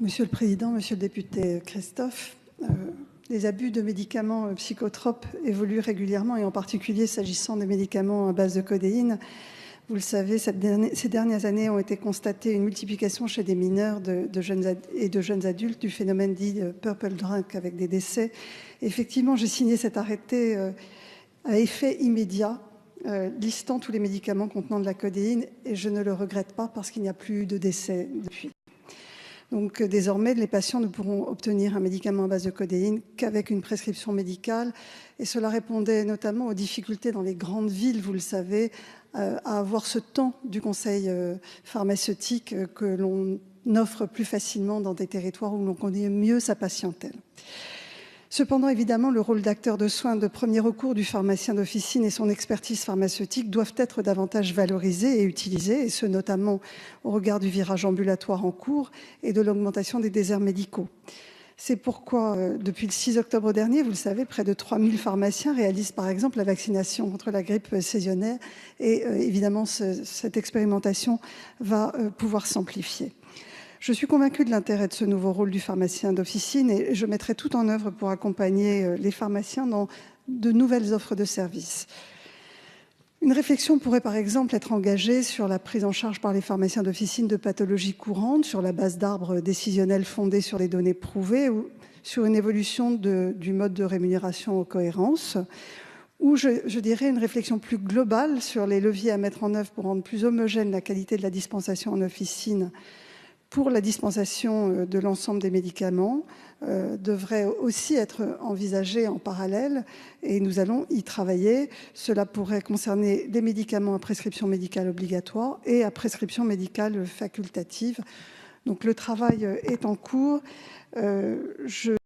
Monsieur le Président, Monsieur le député Christophe, les abus de médicaments psychotropes évoluent régulièrement et en particulier s'agissant des médicaments à base de codéine. Vous le savez, ces dernières années ont été constatées une multiplication chez des mineurs et de jeunes adultes du phénomène dit purple drunk avec des décès. Effectivement, j'ai signé cet arrêté à effet immédiat listant tous les médicaments contenant de la codéine et je ne le regrette pas parce qu'il n'y a plus eu de décès depuis. Donc désormais, les patients ne pourront obtenir un médicament à base de codéine qu'avec une prescription médicale. Et cela répondait notamment aux difficultés dans les grandes villes, vous le savez, à avoir ce temps du conseil pharmaceutique que l'on offre plus facilement dans des territoires où l'on connaît mieux sa patientèle. Cependant, évidemment, le rôle d'acteur de soins de premier recours du pharmacien d'officine et son expertise pharmaceutique doivent être davantage valorisés et utilisés, et ce notamment au regard du virage ambulatoire en cours et de l'augmentation des déserts médicaux. C'est pourquoi, depuis le 6 octobre dernier, vous le savez, près de 3000 pharmaciens réalisent par exemple la vaccination contre la grippe saisonnière et évidemment, cette expérimentation va pouvoir s'amplifier. Je suis convaincue de l'intérêt de ce nouveau rôle du pharmacien d'officine et je mettrai tout en œuvre pour accompagner les pharmaciens dans de nouvelles offres de services. Une réflexion pourrait par exemple être engagée sur la prise en charge par les pharmaciens d'officine de pathologies courantes sur la base d'arbres décisionnels fondés sur les données prouvées ou sur une évolution du mode de rémunération aux cohérences ou je dirais une réflexion plus globale sur les leviers à mettre en œuvre pour rendre plus homogène la qualité de la dispensation en officine pour la dispensation de l'ensemble des médicaments devrait aussi être envisagée en parallèle et nous allons y travailler. Cela pourrait concerner des médicaments à prescription médicale obligatoire et à prescription médicale facultative. Donc le travail est en cours.